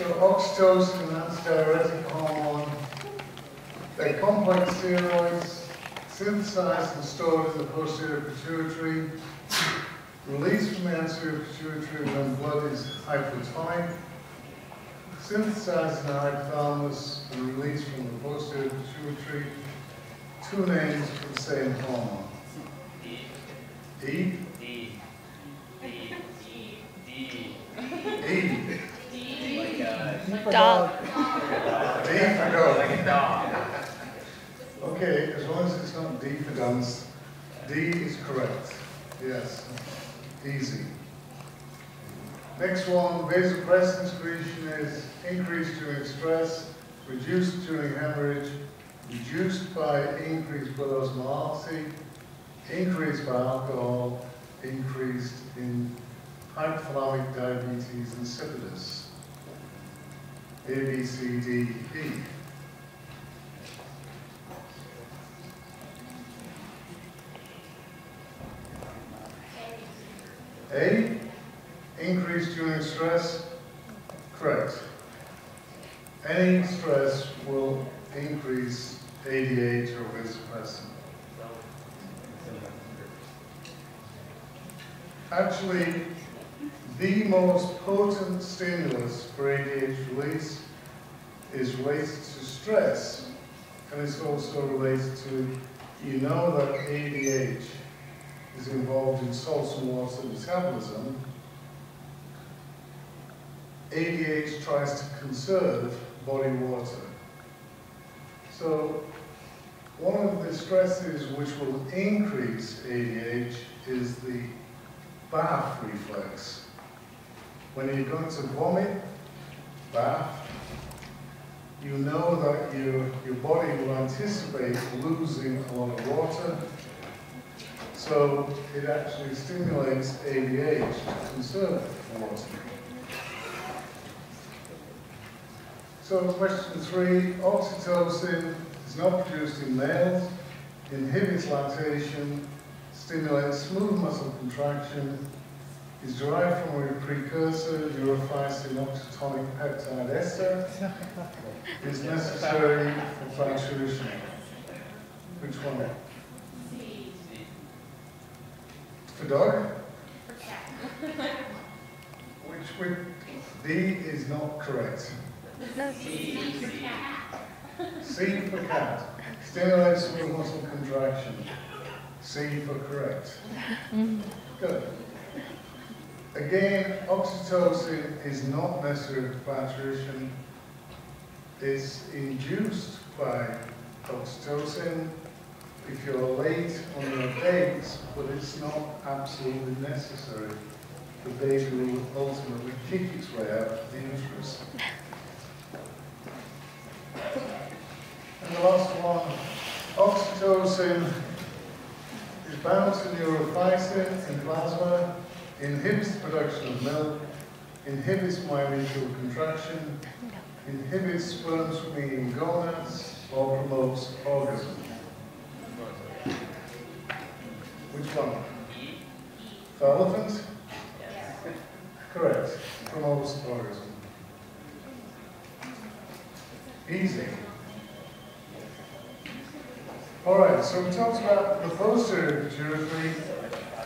So oxytocin and antidiuretic hormone, they're complex steroids, synthesized and stored in the posterior pituitary, released from the anterior pituitary when blood is hypotonic, synthesized in the hypothalamus and released from the posterior pituitary, two names for the same hormone. E? D. Dog. D for dog. Like a dog. Okay, as long as it's not D for dance, D is correct. Yes, easy. Next one, vasopressin secretion is increased during stress, reduced during hemorrhage, reduced by increased blood osmolality, increased by alcohol, increased in hypothalamic diabetes insipidus. A, B, C, D, E. A, increased during stress, correct. Any stress will increase ADH or vasopressin. Actually, the most potent stimulus for ADH release is related to stress, and it's also related to, you know that ADH is involved in salt and water metabolism. ADH tries to conserve body water. So one of the stresses which will increase ADH is the BAF reflex. When you're going to vomit, BAF, you know that your body will anticipate losing a lot of water, so it actually stimulates ADH to conserve water. So question 3, oxytocin is not produced in males, inhibits lactation, stimulates smooth muscle contraction, is derived from a precursor, urofycin oxytonic peptide ester, is necessary for parturition. Which one? C. For dog? For cat. Which D is not correct. No. C for cat. C for cat. Stimulates smooth muscle contraction. C for correct. Good. Again, oxytocin is not necessary for parturition. It's induced by oxytocin if you're late on your dates, but it's not absolutely necessary. The baby will ultimately kick its way out of the uterus. And the last one, oxytocin is bound to neurophysin in plasma, inhibits the production of milk, inhibits myometrial contraction, inhibits sperm swimming in gonads, or promotes orgasm. Which one? For elephant? Yes. Correct. Promotes orgasm. Easy. Alright, so we talked about the posterior pituitary,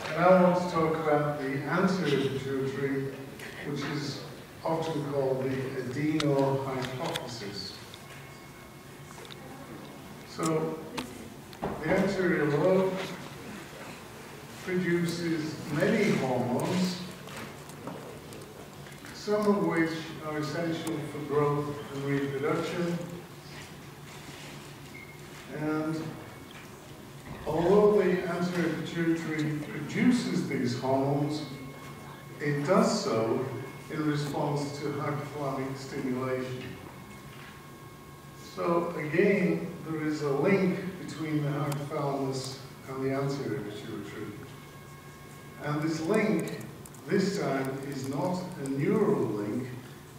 and I want to talk about the anterior pituitary, which is often called the adenohypophysis. So, the anterior lobe produces many hormones, some of which are essential for growth and reproduction. And although the anterior pituitary produces these hormones, it does so in response to hypothalamic stimulation. So again, there is a link between the hypothalamus and the anterior pituitary. And this link, this time, is not a neural link,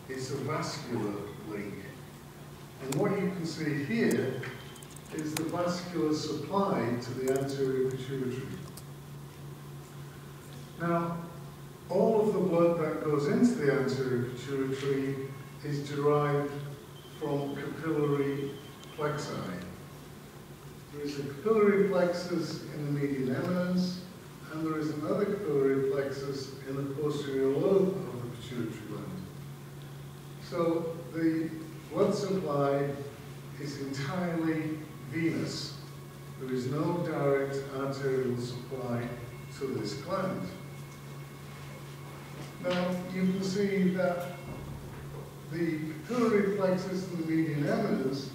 it's a vascular link. And what you can see here is the vascular supply to the anterior pituitary. Now, all of the blood that goes into the anterior pituitary is derived from capillary plexi. There is a capillary plexus in the median eminence, and there is another capillary plexus in the posterior lobe of the pituitary gland. So the blood supply is entirely venous. There is no direct arterial supply to this gland. Now you can see that the capillary plexus in the median eminence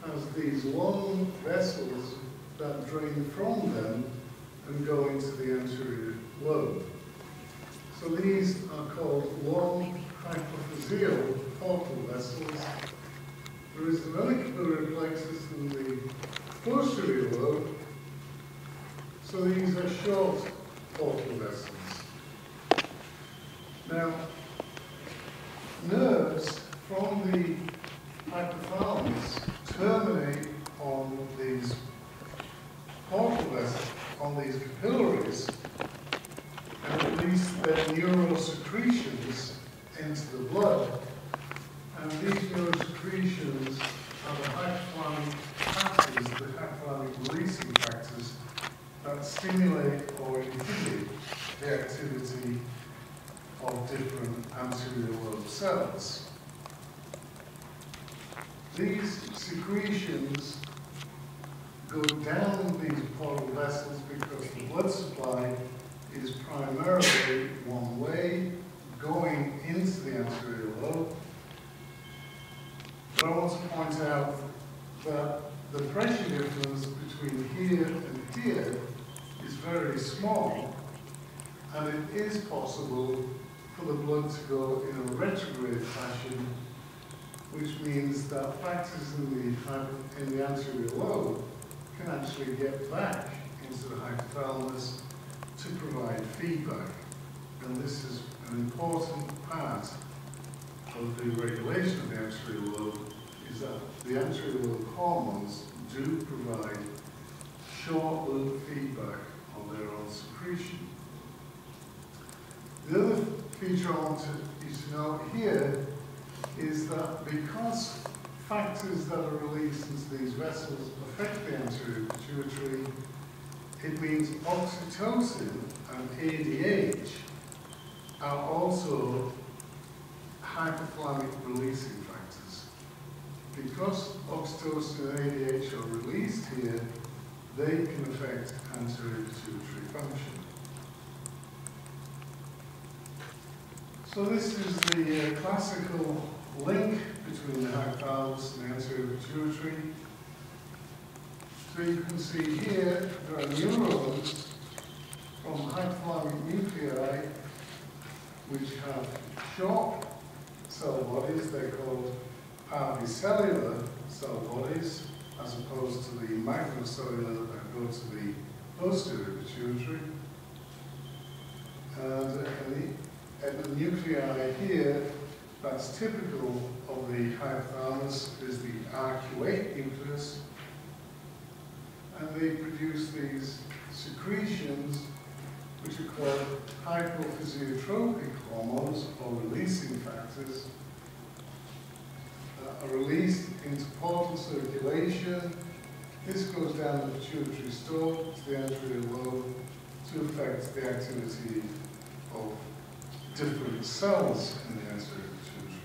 has these long vessels that drain from them and go into the anterior lobe. So these are called long hypophyseal portal vessels. There is another capillary plexus in the posterior lobe. So these are short portal vessels. Now, nerves from the hypothalamus terminate on these portal vessels, on these capillaries, and release their neurosecretions into the blood. And these neurosecretions are the hypothalamic factors, the hypothalamic releasing factors that stimulate or inhibit the activity of different anterior lobe cells. These secretions go down these portal vessels because the blood supply is primarily one way, going into the anterior lobe. But I want to point out that the pressure difference between here and here is very small, and it is possible for the blood to go in a retrograde fashion, which means that factors in the anterior lobe can actually get back into the hypothalamus to provide feedback. And this is an important part of the regulation of the anterior lobe, is that the anterior lobe hormones do provide short loop feedback on their own secretion. The other feature I want you to know here is that because factors that are released into these vessels affect the anterior pituitary, it means oxytocin and ADH are also hypothalamic releasing factors. Because oxytocin and ADH are released here, they can affect anterior pituitary function. So this is the classical link between the hypothalamus and the anterior pituitary. So you can see here there are neurons from hypothalamic nuclei which have short cell bodies. They're called parvicellular cell bodies, as opposed to the macrocellular that go to the posterior pituitary. And the nuclei here, that's typical of the hypothalamus, is the arcuate nucleus. And they produce these secretions, which are called hypophysiotropic hormones, or releasing factors, that are released into portal circulation. This goes down the pituitary stalk to the anterior lobe to affect the activity of different cells in the anterior pituitary.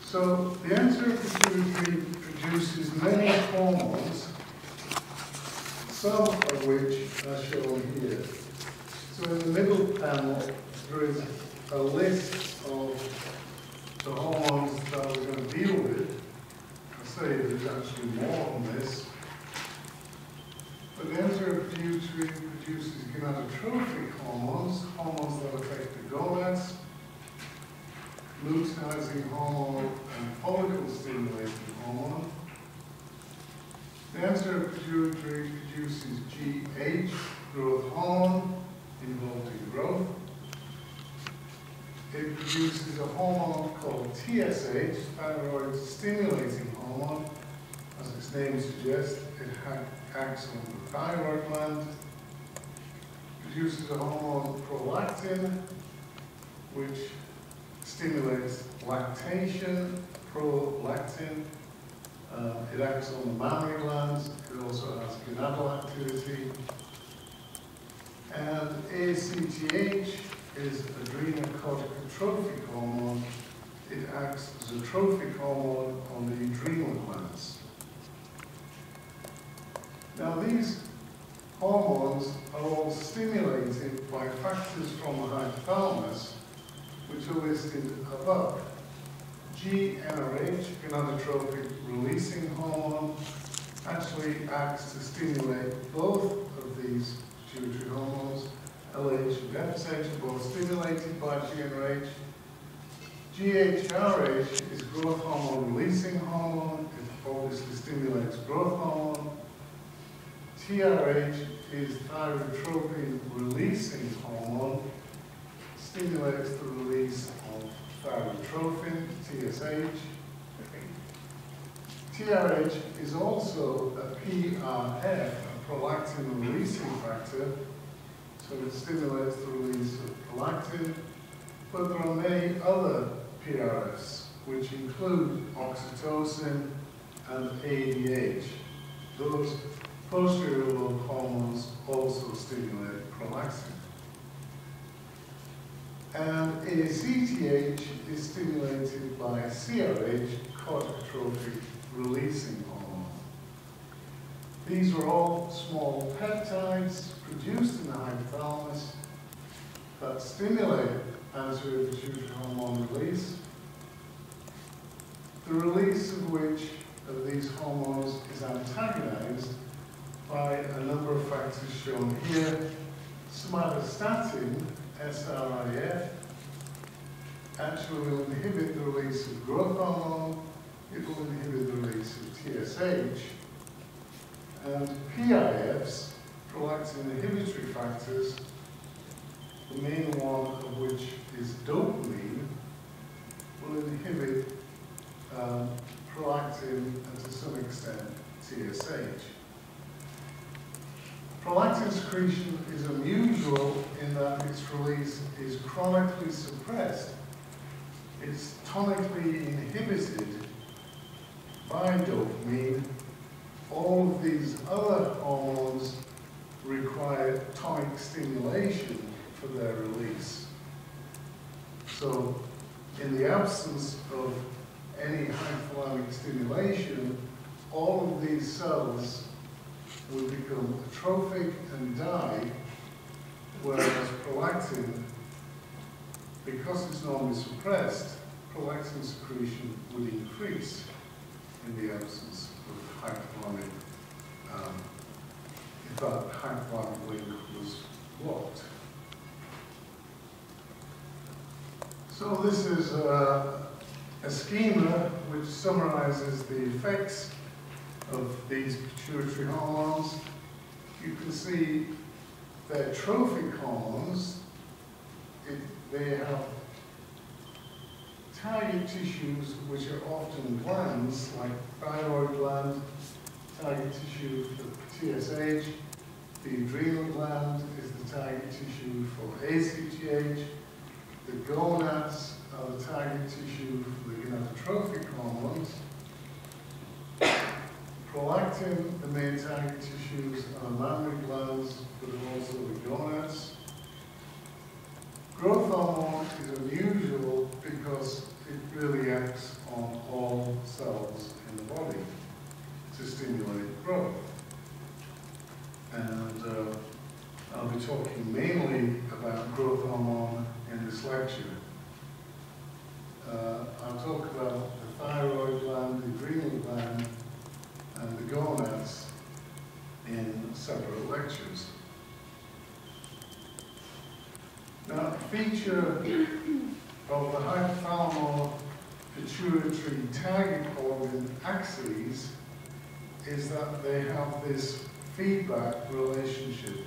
So the anterior pituitary produces many hormones, some of which are shown here. So in the middle panel, there is a list of the hormones that we're going to deal with. I say there's actually more than this. But the anterior pituitary produces gonadotrophic hormones, hormones that affect the gonads, luteinizing hormone, and follicle-stimulating hormone. The anterior pituitary produces GH, growth hormone, involved in growth. It produces a hormone called TSH, thyroid-stimulating hormone. As its name suggests, it acts on the thyroid gland. Produces a hormone prolactin, which stimulates lactation, prolactin. It acts on the mammary glands. It also has gonadal activity. And ACTH is adrenocorticotrophic hormone. It acts as a trophic hormone on the adrenal glands. Now these hormones are all stimulated by factors from the hypothalamus, which are listed above. GnRH, gonadotropic releasing hormone, actually acts to stimulate both of these pituitary hormones. LH and FSH are both stimulated by GnRH. GHRH is growth hormone releasing hormone. It obviously stimulates growth hormone. TRH is thyrotropin releasing hormone. Stimulates the release of thyrotropin, TSH. TRH is also a PRF, a prolactin releasing factor, so it stimulates the release of prolactin. But there are many other PRFs, which include oxytocin and ADH. Those posterior lobe hormones also stimulate prolactin. And ACTH is stimulated by CRH, corticotrophic releasing hormone. These are all small peptides produced in the hypothalamus that stimulate anterior pituitary hormone release, the release of which of these hormones is antagonized by a number of factors shown here. Somatostatin, SRIF, actually will inhibit the release of growth hormone, it will inhibit the release of TSH, and PIFs, prolactin inhibitory factors, the main one of which is dopamine, will inhibit prolactin and to some extent TSH. Prolactin secretion is unusual in that its release is chronically suppressed. It's tonically inhibited by dopamine. All of these other hormones require tonic stimulation for their release. So, in the absence of any hypothalamic stimulation, all of these cells would become atrophic and die, whereas prolactin, because it's normally suppressed, prolactin secretion would increase in the absence of hypothalamic, if that hypothalamic link was blocked. So this is a schema which summarizes the effects of these pituitary hormones. You can see they're trophic hormones. They have target tissues which are often glands, like thyroid gland, target tissue for TSH. The adrenal gland is the target tissue for ACTH. The gonads are the target tissue for the gonadotrophic hormones. Prolactin, the main target tissues are mammary glands, but also the gonads. Growth hormone is unusual because it really acts on all cells in the body to stimulate growth. And I'll be talking mainly about growth hormone in this lecture. I'll talk about the thyroid gland, the adrenal gland, and the gonads in separate lectures. Now, a feature of the hypothalamo pituitary target organ axes is that they have this feedback relationship.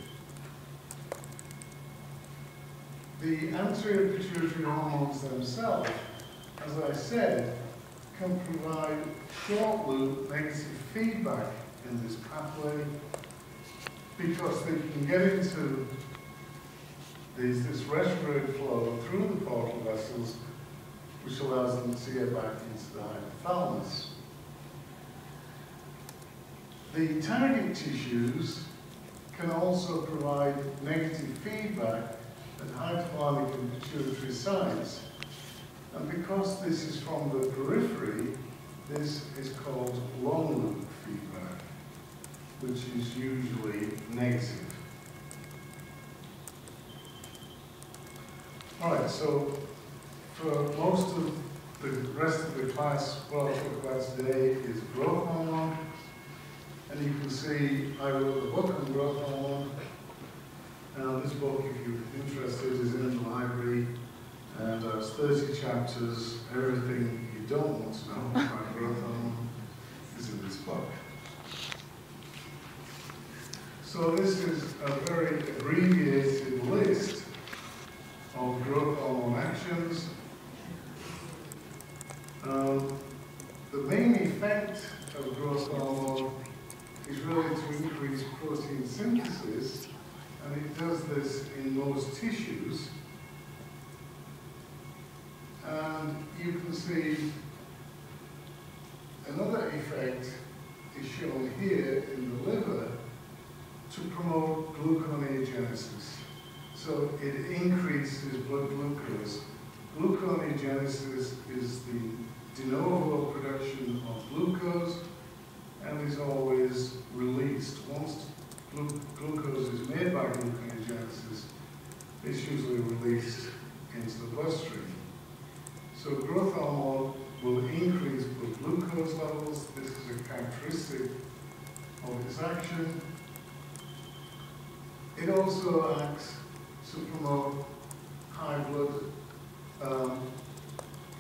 The anterior pituitary hormones themselves, as I said, can provide short loop negative feedback in this pathway because they can get into this retrograde flow through the portal which allows them to get back into the hypothalamus. The target tissues can also provide negative feedback at hypothalamic and pituitary sites, and because this is from the periphery, this is called long loop feedback, which is usually negative. Alright, so for most of the rest of the class, what I'll talk about today is growth hormone. And you can see I wrote a book on growth hormone. Now this book, if you're interested, is in the library, and there's 30 chapters. Everything you don't want to know about growth hormone is in this book. So this is a very abbreviated list of growth hormone actions. The main effect of growth hormone is really to increase protein synthesis, and it does this in most tissues. And you can see another effect is shown here in the liver to promote gluconeogenesis. So it increases blood glucose. Gluconeogenesis is the de novo production of glucose and is always released. Once glucose is made by gluconeogenesis, it's usually released into the bloodstream. So growth hormone will increase blood glucose levels. This is a characteristic of its action. It also acts to promote high blood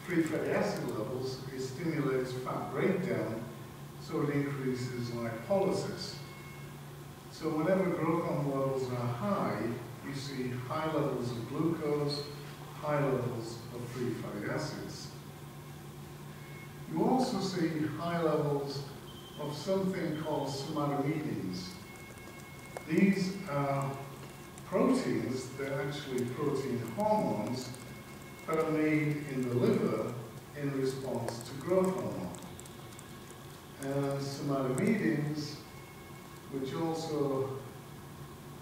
free fatty acid levels. It stimulates fat breakdown, so it increases lipolysis. So whenever growth hormone levels are high, you see high levels of glucose, high levels of free fatty acids. You also see high levels of something called somatomedins. These are proteins, they're actually protein hormones that are made in the liver in response to growth hormone. And somatomedins, which also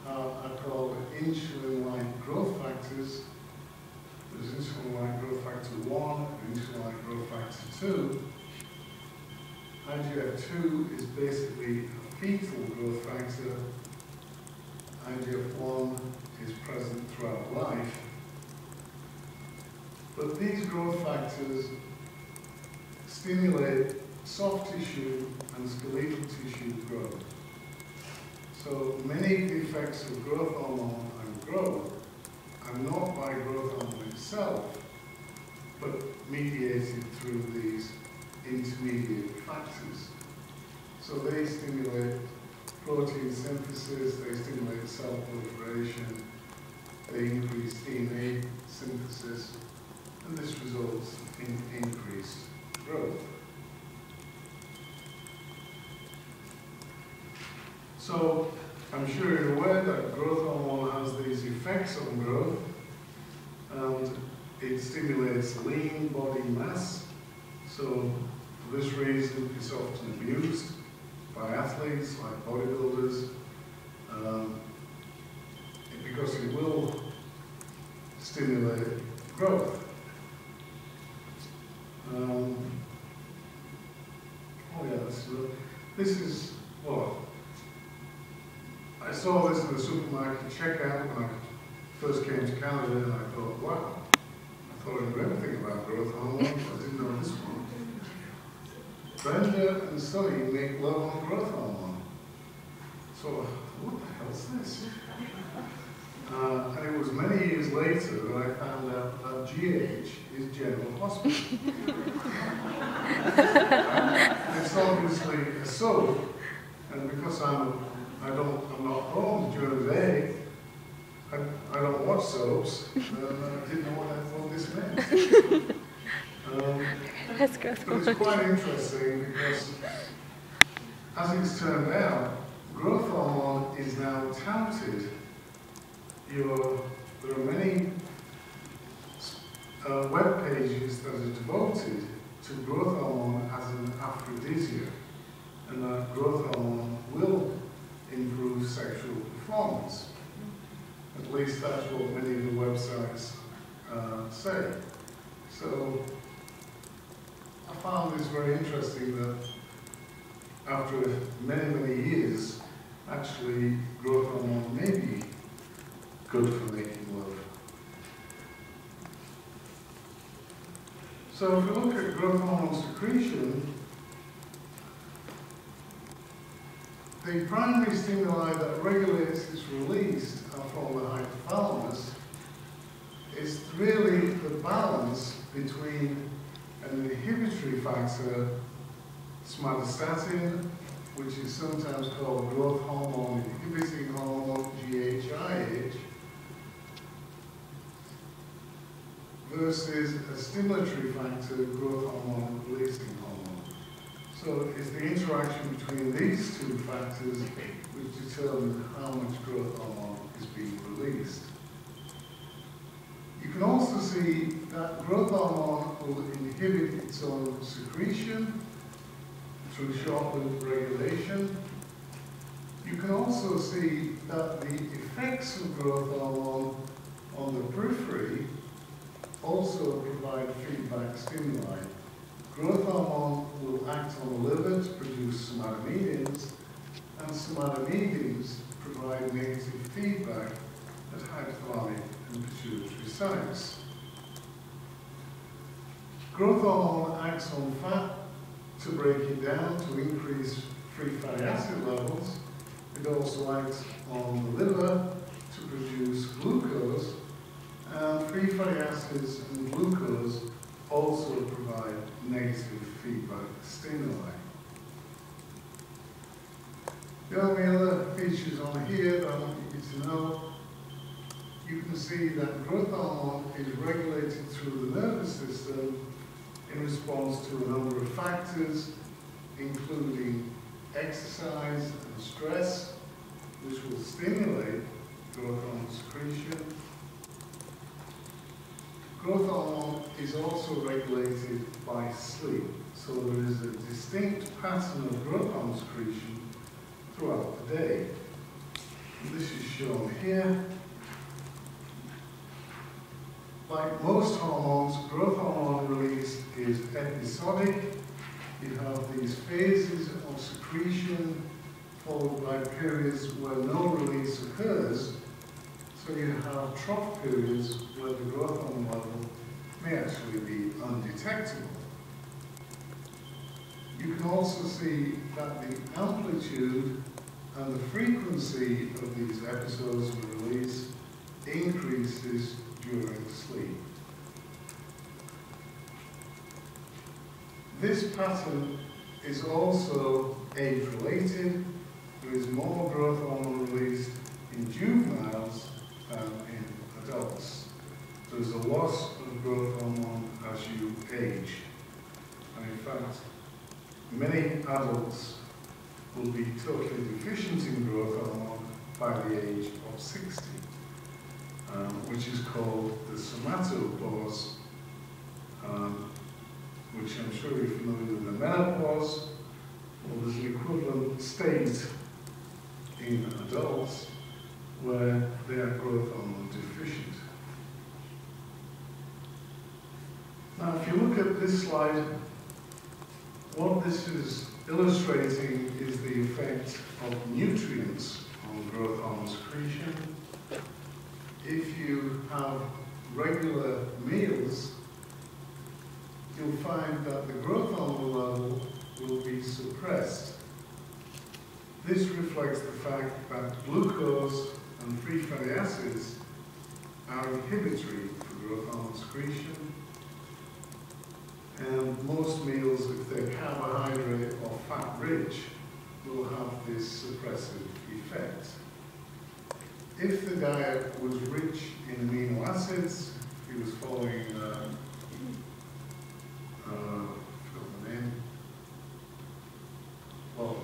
are called insulin-like growth factors. There's insulin-like growth factor 1 and insulin-like growth factor 2. IGF-2 is basically a fetal growth factor. IGF-1 is present throughout life. But these growth factors stimulate soft tissue and skeletal tissue growth. So many of the effects of growth hormone and growth are not by growth hormone itself, but mediated through these intermediate factors. So they stimulate protein synthesis, they stimulate cell proliferation, they increase DNA synthesis, and this results in increased growth. So I'm sure you're aware that growth hormone has these effects on growth, and it stimulates lean body mass. So for this reason, it's often abused by athletes like bodybuilders, because it will stimulate growth. Oh yeah, this is, well, I saw this in the supermarket checkout when I first came to Canada, and I thought, wow, I thought I knew everything about growth hormone, but I didn't know this one. Brenda and Sonny make love on growth hormone. So, what the hell is this? And it was many years later that I found out that GH is General Hospital. It's obviously a soap, and because I'm not home during the day, I don't watch soaps, and I didn't know what this meant. That's growth But it's quite interesting because, as it's turned out, growth hormone is now touted. There are many web pages that are devoted to growth hormone as an aphrodisiac, and that growth hormone will improve sexual performance. At least that's what many of the websites say. So I found this very interesting that after many years, actually growth hormone may be good for making love. So if we look at growth hormone secretion, the primary stimuli that regulates its release are from the hypothalamus. It's really the balance between an inhibitory factor, somatostatin, which is sometimes called growth hormone inhibiting hormone, GHIH, versus a stimulatory factor, growth hormone releasing hormone. So it's the interaction between these two factors which determine how much growth hormone is being released. You can also see that growth hormone will inhibit its own secretion through short-lived regulation. You can also see that the effects of growth hormone on the periphery also provide feedback stimuli. Growth hormone will act on the liver to produce somatomedins, and somatomedins provide negative feedback at hypothalamic and pituitary sites. Growth hormone acts on fat to break it down to increase free fatty acid levels. It also acts on the liver to produce glucose, and free fatty acids and glucose also provide negative feedback stimuli. The only other features on here that I want you to know, you can see that growth hormone is regulated through the nervous system in response to a number of factors, including exercise and stress, which will stimulate growth hormone secretion. Growth hormone is also regulated by sleep, so there is a distinct pattern of growth hormone secretion throughout the day. And this is shown here. Like most hormones, growth hormone release is episodic. You have these phases of secretion followed by periods where no release occurs. So you have trough periods where the growth hormone level may actually be undetectable. You can also see that the amplitude and the frequency of these episodes of release increases during sleep. This pattern is also age-related. There is more growth hormone released in juveniles than in adults. There's a loss of growth hormone as you age. And in fact, many adults will be totally deficient in growth hormone by the age of 60. Which is called the somatopause, which I'm sure you're familiar with the menopause. Well, there's an equivalent state in adults where they are growth hormone deficient. Now, if you look at this slide, what this is illustrating is the effect of nutrients on growth hormone secretion. If you have regular meals, you'll find that the growth hormone level will be suppressed. This reflects the fact that glucose and free fatty acids are inhibitory for growth hormone secretion. And most meals, if they're carbohydrate or fat rich, will have this suppressive effect. If the diet was rich in amino acids, if he was following, well,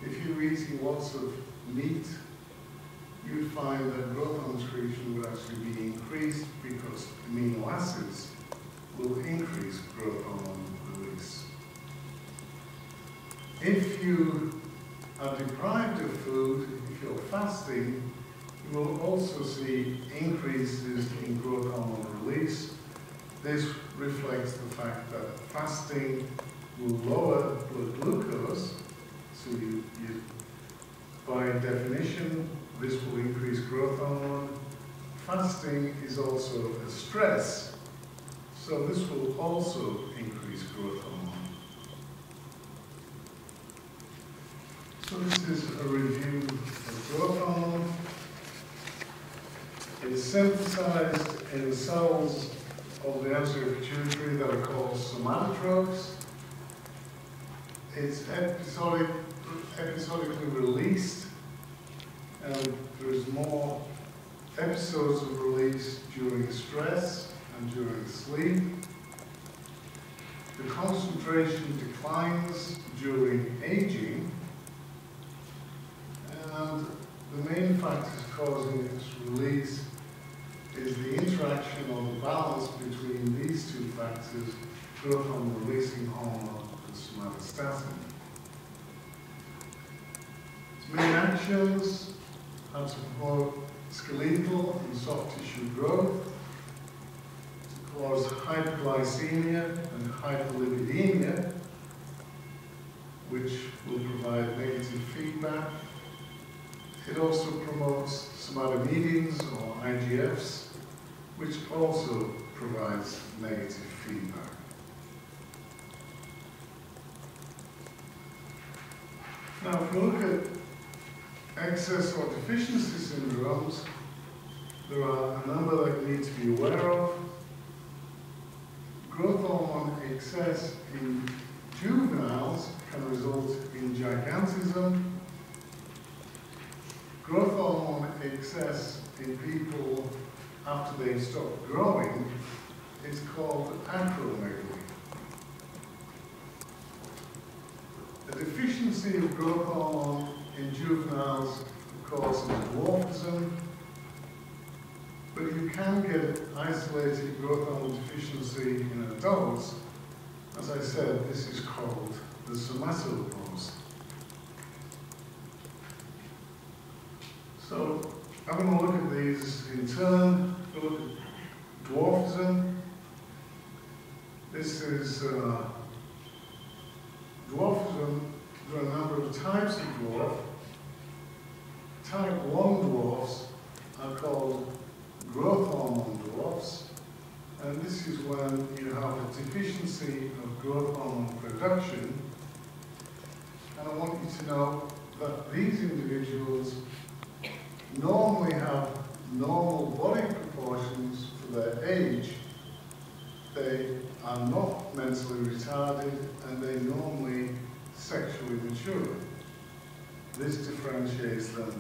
if you were eating lots of meat, you'd find that growth hormone secretion would actually be increased because amino acids will increase growth hormone release. If you are deprived of food, if you're fasting, you will also see increases in growth hormone release. This reflects the fact that fasting will lower blood glucose, so by definition, this will increase growth hormone. Fasting is also a stress, so this will also increase growth hormone. So this is a review of growth hormone. It's synthesized in the cells of the anterior pituitary that are called somatotropes. It's episodically released, and there's more episodes of release during stress and during sleep. The concentration declines during aging, and the main factors causing its release is the interaction or the balance between these two factors, growth hormone releasing hormone and somatostatin. Its main actions are to promote skeletal and soft tissue growth, to cause hyperglycemia and hyperlipidemia, which will provide negative feedback. It also promotes somatomedins or IGFs, which also provides negative feedback. Now, if we look at excess or deficiency syndromes, there are a number that we need to be aware of. Growth hormone excess in juveniles can result in gigantism. Growth hormone excess in people after they stop growing is called acromegaly. The deficiency of growth hormone in juveniles causes dwarfism, but you can get isolated growth hormone deficiency in adults. As I said, this is called the somatopause. So I'm going to look at these in turn. Look at dwarfism. This is dwarfism. There are a number of types of dwarf. Type 1 dwarfs are called growth hormone dwarfs, and this is when you have a deficiency of growth hormone production. And I want you to know that these individuals normally have normal body proportions for their age. They are not mentally retarded, and they normally sexually mature. This differentiates them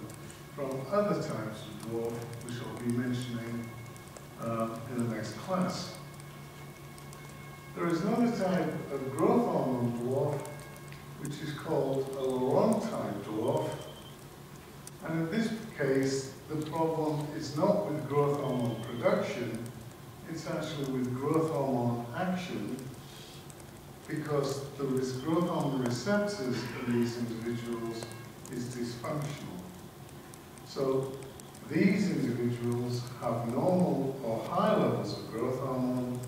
from other types of dwarf, which I'll be mentioning in the next class. There is another type of growth hormone dwarf, which is called a Laurent type dwarf. And in this case, the problem is not with growth hormone production, it's actually with growth hormone action, because the growth hormone receptors in these individuals is dysfunctional. So these individuals have normal or high levels of growth hormone,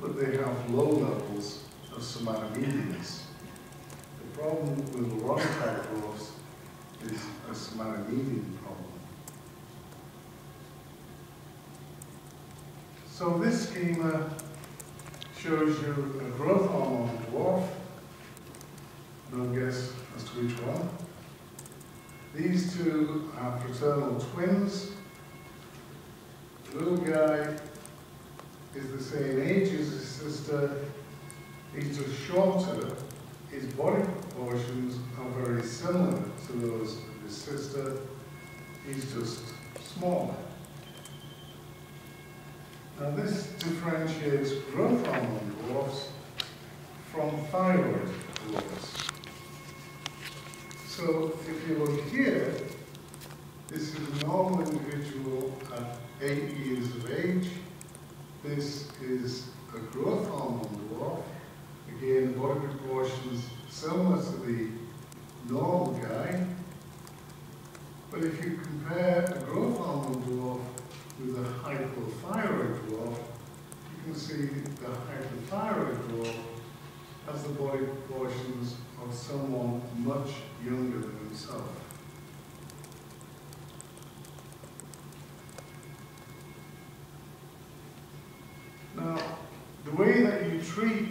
but they have low levels of somatomedins. The problem with Laurent type dwarfs is a somatomedin problem. So this schema shows you a growth hormone dwarf. No guess as to which one. These two are fraternal twins. The little guy is the same age as his sister. He's just shorter. His body proportions are very similar to those of his sister. He's just smaller. Now this differentiates growth hormone dwarfs from thyroid dwarfs. So if you look here, this is a normal individual at 8 years of age. this is a growth hormone dwarf. Again, body proportions similar to the normal guy. But if you compare a growth hormone dwarf with a hypothyroid dwarf, you can see the hypothyroid dwarf has the body proportions of someone much younger than himself. Now, the way that you treat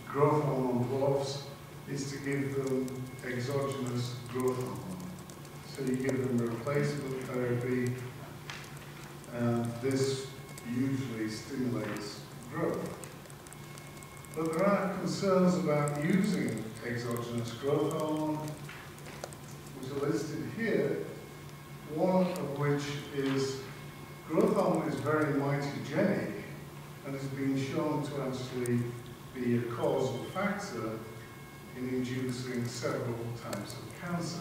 growth hormone dwarfs is to give them exogenous growth hormone. So you give them replacement therapy, and this usually stimulates growth. But there are concerns about using exogenous growth hormone, which are listed here, one of which is growth hormone is very mitogenic and has been shown to actually be a causal factor in inducing several types of cancer.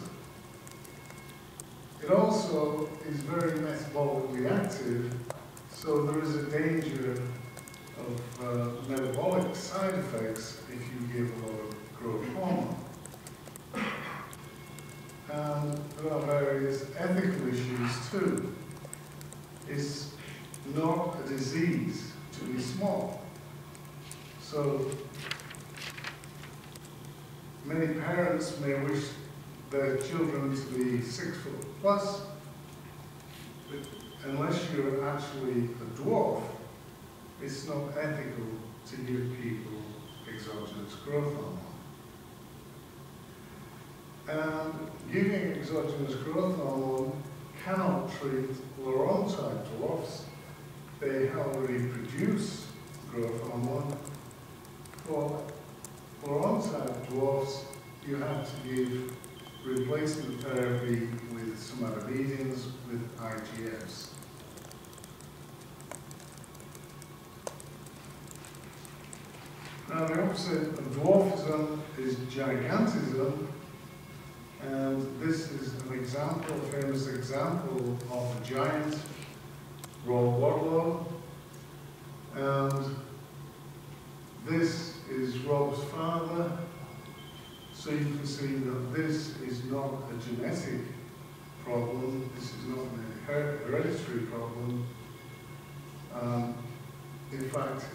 It also is very metabolically active, so there is a danger of metabolic side effects if you give a lot of growth hormone. And there are various ethical issues too. It's not a disease to be small. So many parents may wish their children to be 6 foot plus, but unless you're actually a dwarf, it's not ethical to give people exogenous growth hormone. And giving exogenous growth hormone cannot treat Laurent-type dwarfs. They already produce growth hormone. For Laurent-type dwarfs, you have to give replacement therapy with somatomedians with IGFs. Now, the opposite of dwarfism is gigantism, and this is an example, a famous example of a giant, Rob Wadlow, and this is Rob's father. So you can see that this is not a genetic problem, this is not an hereditary problem. In fact,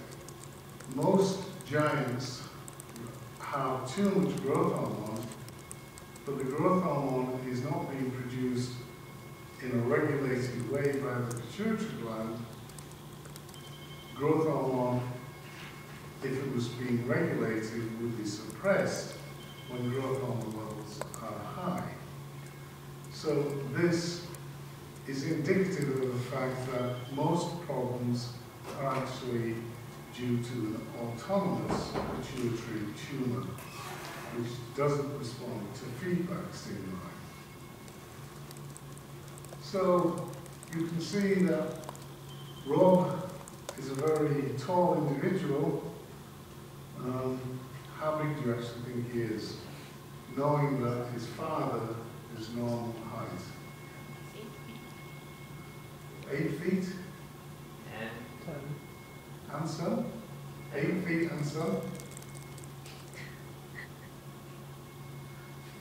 most giants have too much growth hormone, but the growth hormone is not being produced in a regulated way by the pituitary gland. Growth hormone, if it was being regulated, would be suppressed when growth hormone levels are high. So this is indicative of the fact that most problems are actually due to an autonomous pituitary tumor, which doesn't respond to feedback stimuli. So you can see that Rob is a very tall individual. How big do you actually think he is? Knowing that his father is normal height. 8 feet? 10. And some? 8 feet and some?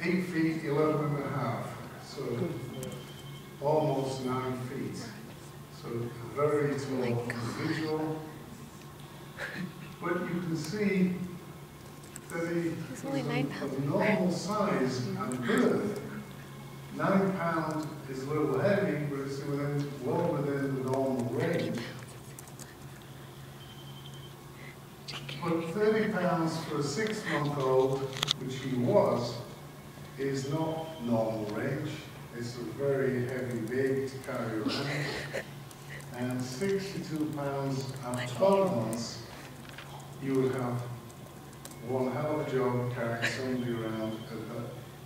8 feet, 11 and a half. So almost 9 feet. So a very tall individual. But you can see that he He's only 9 pounds. of normal size and birth. 9 pounds is a little heavy, but it's well within the normal range. But 30 pounds for a 6-month-old, which he was, is not normal range. It's a very heavy baby to carry around. And 62 pounds at 12 months, you would have one hell of a job carrying somebody around.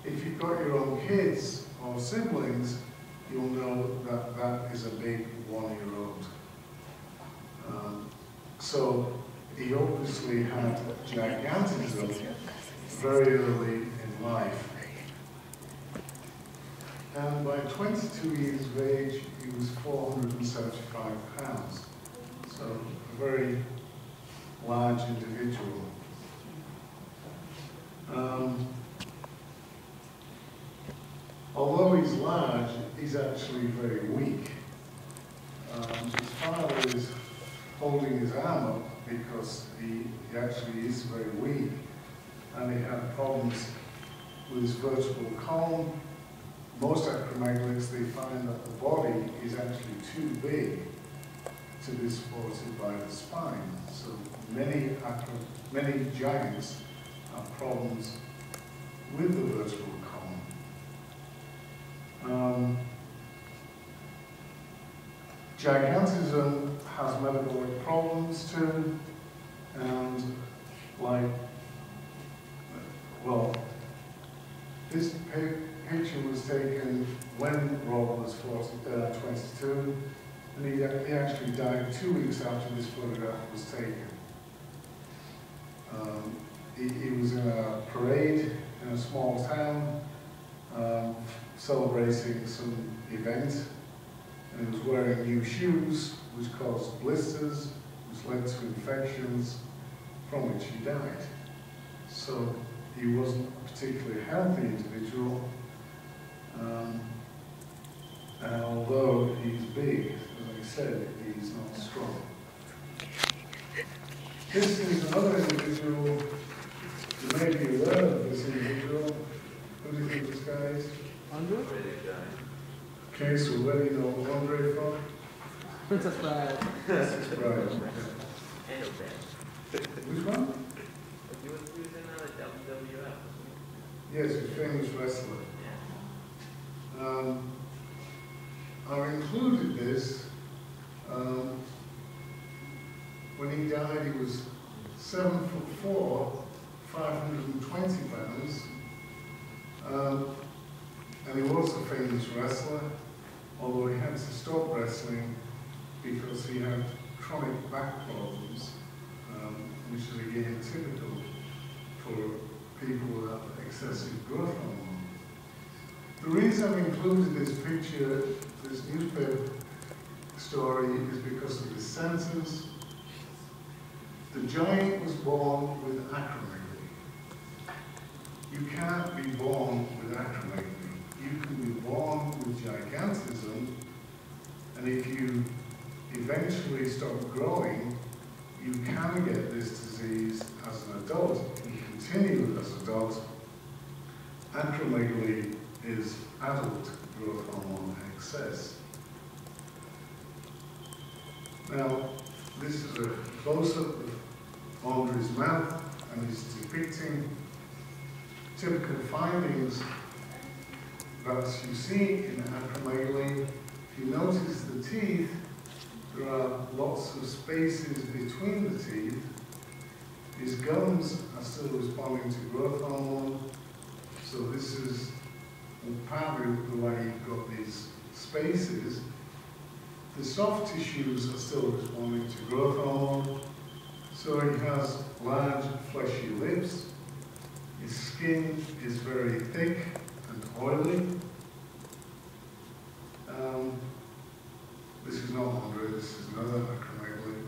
If you've got your own kids or siblings, you'll know that that is a big 1-year-old. So he obviously had gigantism very early in life. And by 22 years of age, he was 475 pounds. So a very large individual. Although he's large, he's actually very weak. His father is holding his arm up because he actually is very weak, and he had problems with his vertebral column. Most acromegalics, they find that the body is actually too big to be supported by the spine. So many giants have problems with the vertebral column. Gigantism has metabolic problems too, and this picture was taken when Robert was 22, and he actually died 2 weeks after this photograph was taken. He was in a parade in a small town, celebrating some event, and he was wearing new shoes, which caused blisters, which led to infections, from which he died. So he wasn't a particularly healthy individual, and although he's big, as I said, he's not strong. This is another individual. You may be aware of this individual. Who do you think this guy is? Andre? Okay, so where do you know Andre from? Princess Bride. Princess Bride. And okay. Which one? He was in WWF. Yes, a famous wrestler. Yeah. I've included this. When he died, he was 7'4", 520 pounds. And he was a famous wrestler, although he had to stop wrestling because he had chronic back problems, which is again typical for people who have excessive growth hormone. The reason I've included this picture, this newspaper story, is because of this sentence. The giant was born with acromegaly. You can't be born with acromegaly. You can be born with gigantism, and if you eventually stop growing, you can get this disease as an adult and continue as an adult. Acromegaly is adult growth hormone excess. Now, this is a close-up of Andre's mouth, and he's depicting typical findings that you see in acromegaly. If you notice the teeth, there are lots of spaces between the teeth. His gums are still responding to growth hormone, so this is partly the way you've got these spaces. The soft tissues are still responding to growth hormone, so he has large fleshy lips. His skin is very thick and oily. This is not Andre, this is another acromegaly.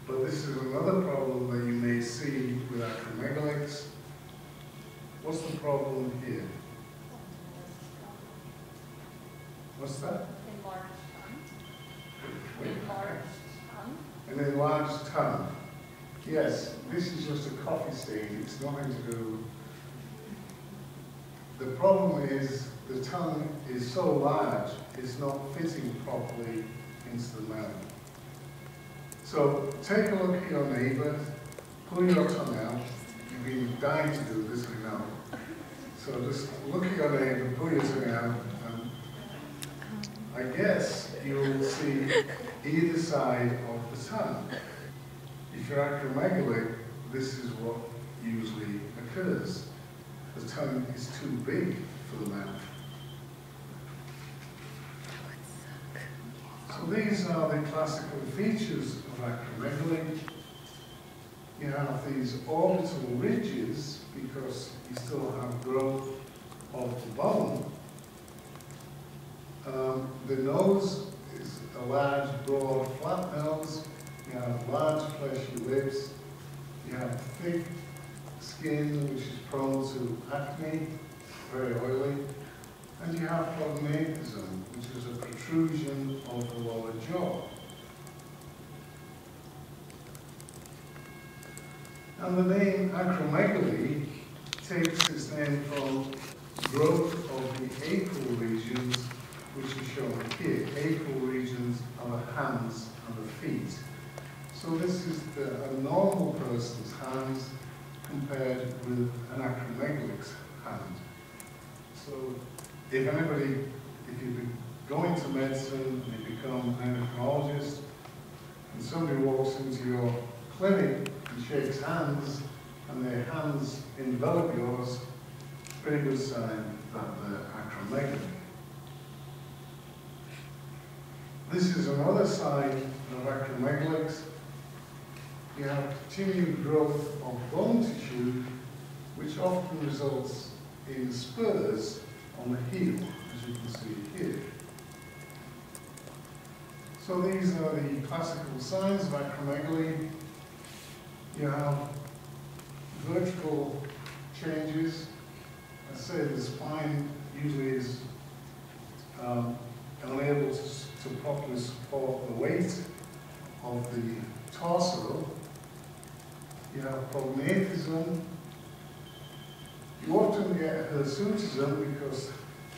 But this is another problem that you may see with acromegalics. What's the problem here? What's that? Enlarged tongue. Wait. Enlarged tongue. An enlarged tongue. Yes, this is just a coffee stain. It's nothing to do. The problem is the tongue is so large, it's not fitting properly into the mouth. So take a look at your neighbour, pull your tongue out. You've been dying to do this, I know. So just look at your neighbour, pull your tongue out, and I guess you'll see either side of the tongue. If you're acromegalic, this is what usually occurs. The tongue is too big for the mouth. So these are the classical features of acromegaly. You have these orbital ridges because you still have growth of the bone. The nose is a large, broad, flat nose. You have large fleshy lips. You have thick skin, which is prone to acne, very oily. And you have prognathison, which is a protrusion of the lower jaw. And the name acromegaly takes its name from growth of the apical regions, which are shown here. Apical regions are the hands and the feet. So this is a normal person's hands compared with an acromegalic's hand. So if you go into medicine and you become an endocrinologist, and somebody walks into your clinic and shakes hands, and their hands envelop yours, very good sign that they're acromegaly. This is another sign of acromegalics. You have continued growth of bone tissue, which often results in spurs on the heel, as you can see here. So these are the classical signs of acromegaly. You have vertical changes. I say the spine usually is unable to properly support the weight of the torso. You have prognathism. You often get hirsutism because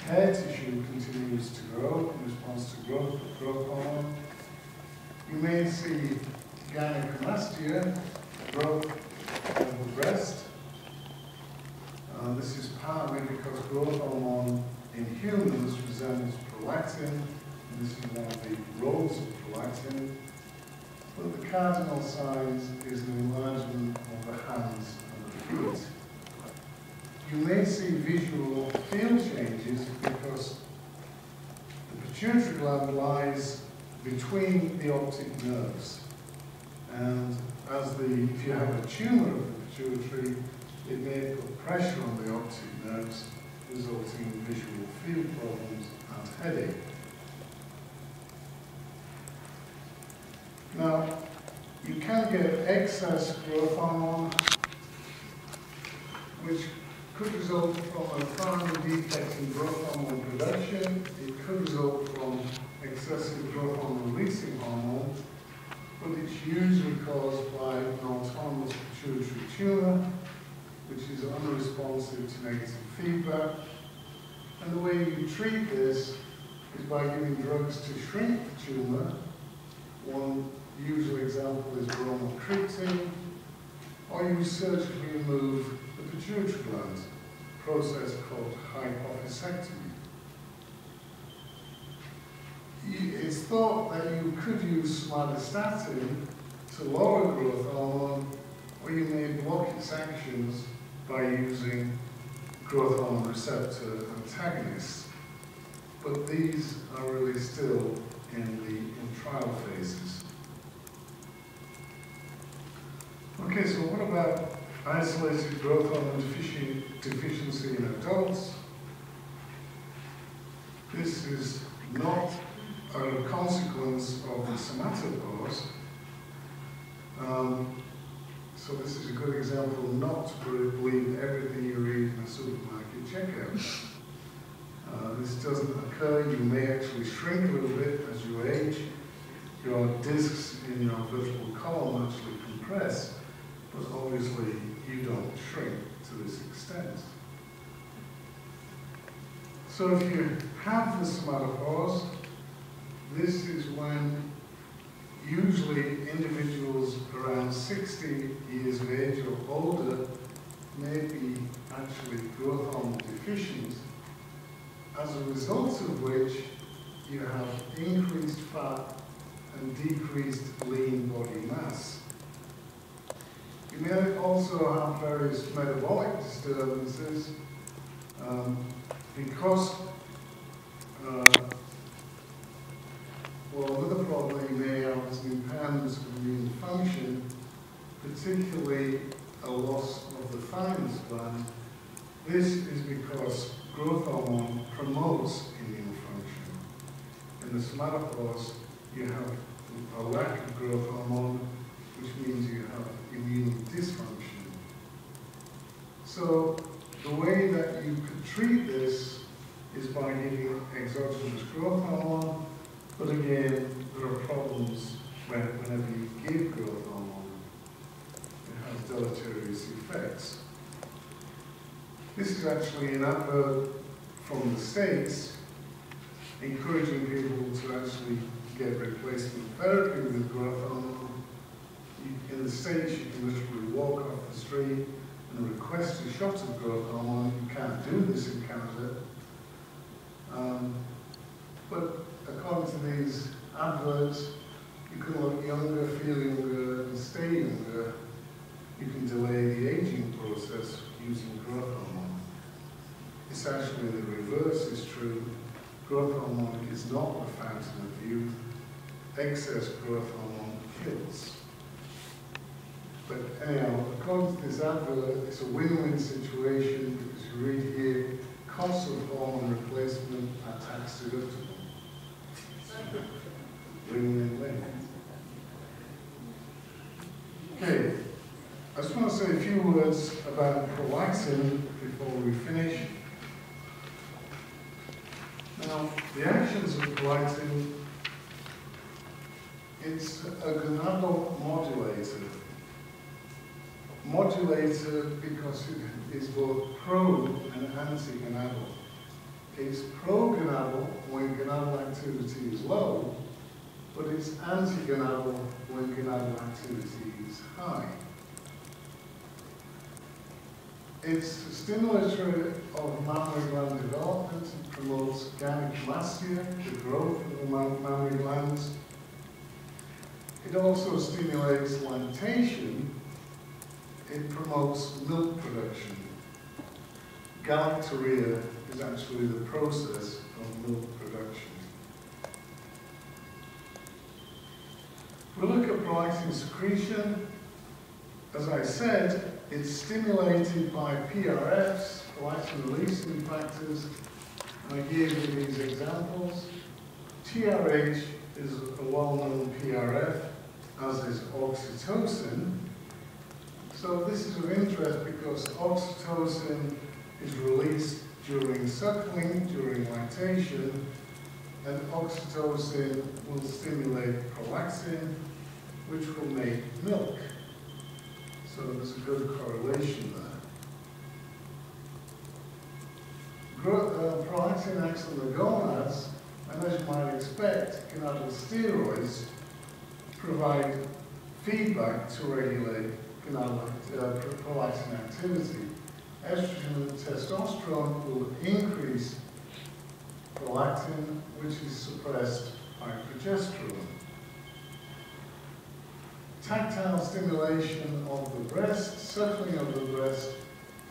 hair tissue continues to grow in response to growth hormone. You may see gynecomastia, growth of the breast. This is partly because growth hormone in humans resembles prolactin, and this is one of the roles of prolactin. But the cardinal signs is an enlargement of the hands and the feet. You may see visual field changes because the pituitary gland lies between the optic nerves. And if you have a tumor of the pituitary, it may put pressure on the optic nerves, resulting in visual field problems and headache. Now, you can get excess growth hormone, which could result from a primary defect in growth hormone production. It could result from excessive growth hormone releasing hormone, but it's usually caused by an autonomous pituitary tumor, which is unresponsive to negative feedback. And the way you treat this is by giving drugs to shrink the tumor. One usual example is bromocriptine, or you surgically remove the pituitary gland, a process called hypophysectomy. It's thought that you could use somatostatin to lower growth hormone, or you may block its actions by using growth hormone receptor antagonists. But these are really still in trial phases. Okay, so what about isolated growth hormone deficiency in adults? This is not a consequence of the somatopause. So this is a good example not to believe everything you read in a supermarket checkout. This doesn't occur. You may actually shrink a little bit as you age. Your discs in your vertebral column actually compress, but obviously you don't shrink to this extent. So if you have the somatopause, this is when usually individuals around 60 years of age or older may be actually growth hormone deficient, as a result of which you have increased fat and decreased lean body mass. You may also have various metabolic disturbances because another problem you may have is an impairment of immune function, particularly a loss of the thymus gland. This is because growth hormone promotes immune function. In the somatopause, you have a lack of growth hormone, which means you have immune dysfunction. So the way that you could treat this is by giving exogenous growth hormone, but again, there are problems whenever you give growth hormone. It has deleterious effects. This is actually an advert from the States encouraging people to actually get replacement therapy with growth hormone. In the States, you can literally walk off the street and request a shot of growth hormone. You can't do this in Canada. But according to these adverts, you can look younger, feel younger, and stay younger. You can delay the aging process using growth hormone. It's actually the reverse is true. Growth hormone is not the fountain of youth. Excess growth hormone kills. But anyhow, according to this advert, it's a win-win situation because you read here, costs of hormone replacement are tax deductible. Win-win-win. Okay, I just want to say a few words about prolactin before we finish. Now, the actions of prolactin, it's a gonadal modulator. Modulator because it is both pro and anti-gonadal. It's pro-gonadal when gonadal activity is low, but it's anti-gonadal when gonadal activity is high. It's a stimulator of mammary gland development. It promotes gynecomastia, the growth of the mammary glands. It also stimulates lactation. It promotes milk production. Galactorrhea is actually the process of milk production. If we look at prolactin secretion, as I said, it's stimulated by PRFs, prolactin releasing factors, and I gave you these examples. TRH is a well-known PRF, as is oxytocin. So this is of interest because oxytocin is released during suckling, during lactation, and oxytocin will stimulate prolactin, which will make milk. So there's a good correlation there. Prolactin acts on the gonads, and as you might expect, gonadal steroids provide feedback to regulate prolactin activity. Estrogen and testosterone will increase prolactin, which is suppressed by progesterone. Tactile stimulation of the breast, suckling of the breast,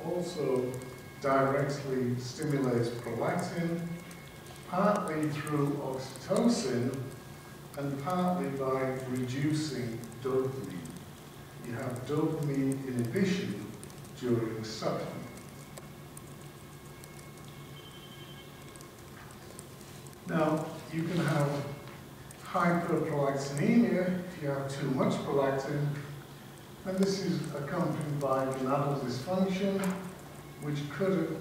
also directly stimulates prolactin, partly through oxytocin and partly by reducing dopamine. You have dopamine inhibition during suckling. Now, you can have hyperprolactinemia if you have too much prolactin, and this is accompanied by gonadal dysfunction, which could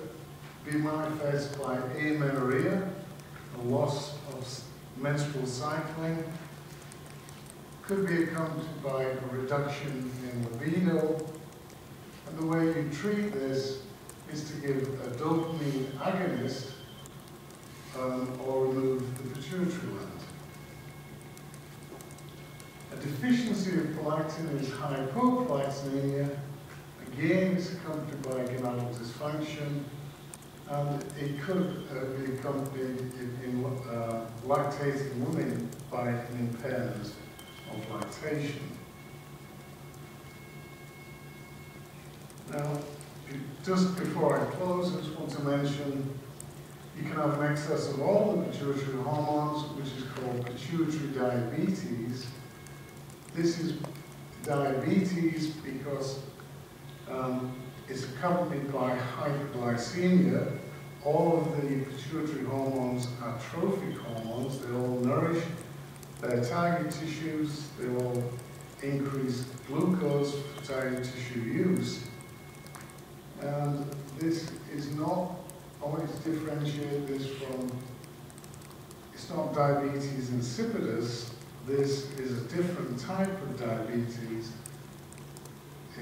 be manifest by amenorrhea, a loss of menstrual cycling, could be accompanied by a reduction in libido, and the way you treat this is to give a dopamine agonist or remove the pituitary gland. A deficiency of prolactin is hypoprolactinemia. Again, it's accompanied by gonadal dysfunction, and it could be accompanied in lactating women by an impairment of lactation. Now, just before I close, I just want to mention you can have an excess of all the pituitary hormones, which is called pituitary diabetes. This is diabetes because it's accompanied by hyperglycemia. All of the pituitary hormones are trophic hormones. They all nourish. their target tissues. They will increase glucose for target tissue use. And this is not, I want to differentiate this from, it's not diabetes insipidus. This is a different type of diabetes.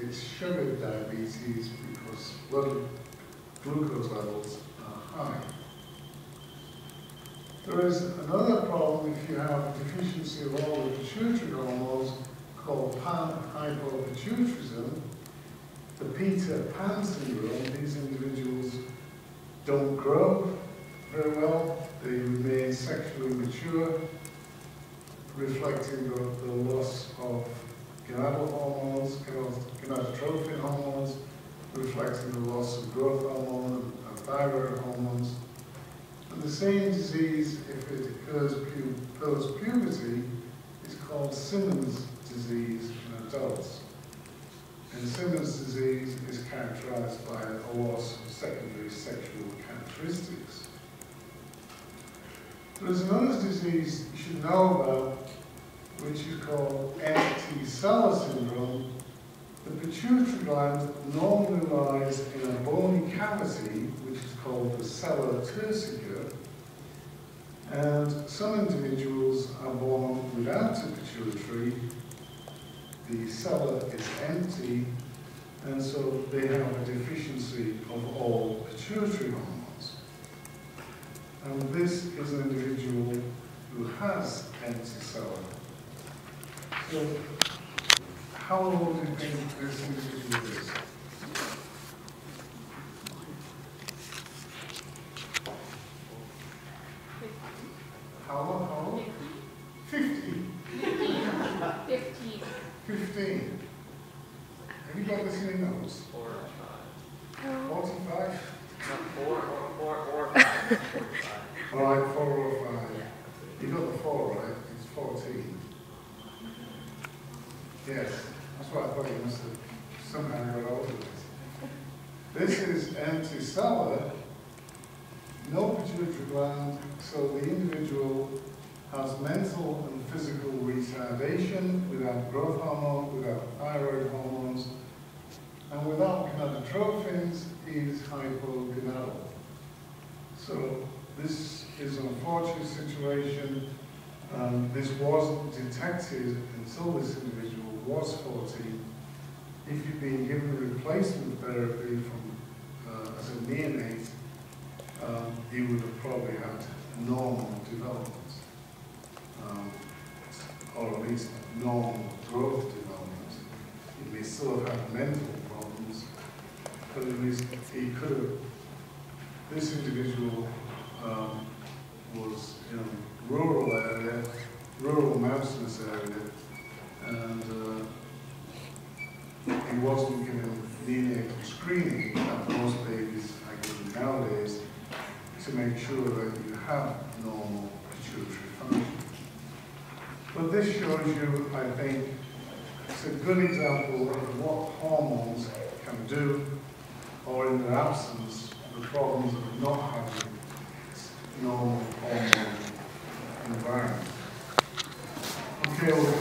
It's sugar diabetes because blood glucose levels are high. There is another problem if you have a deficiency of all the pituitary hormones called hypopituitarism, the Peter Pan syndrome. These individuals don't grow very well, they remain sexually mature, reflecting the loss of gonadal hormones, gonadotrophin hormones, reflecting the loss of growth hormone and thyroid hormones. And the same disease, if it occurs post-puberty, is called Simmons disease in adults. And Simmons disease is characterized by a loss of secondary sexual characteristics. There's another disease you should know about, which is called empty cellar syndrome. The pituitary gland normally lies in a bony cavity, which is called the sella turcica, and some individuals are born without a pituitary. The sella is empty, and so they have a deficiency of all pituitary hormones. And this is an individual who has empty sella. So, how old do you think this individual is? How old? 50. 15. 15. Have you got this in your notes? 4 or 5. 45? No, 4 or 5. 45. All right, 4 or 5. You got the 4 right, it's 14. Yes, that's what I thought you must have somehow got over this. This is empty sella, no pituitary gland, so the individual has mental and physical retardation without growth hormone, without thyroid hormones, and without gonadotrophins is hypogonadal. So this is an unfortunate situation. This wasn't detected until this individual was 14. If you'd been given replacement therapy from as a neonate, you would have probably had normal development, or at least normal growth development. He may still have had mental problems, but at least he could have. This individual was in a rural area, rural mountainous area, and he wasn't given neonatal screening that most babies are given nowadays to make sure that you have normal pituitary function. But this shows you, I think, it's a good example of what hormones can do, or in their absence, the problems of not having normal hormone environment. Okay, well,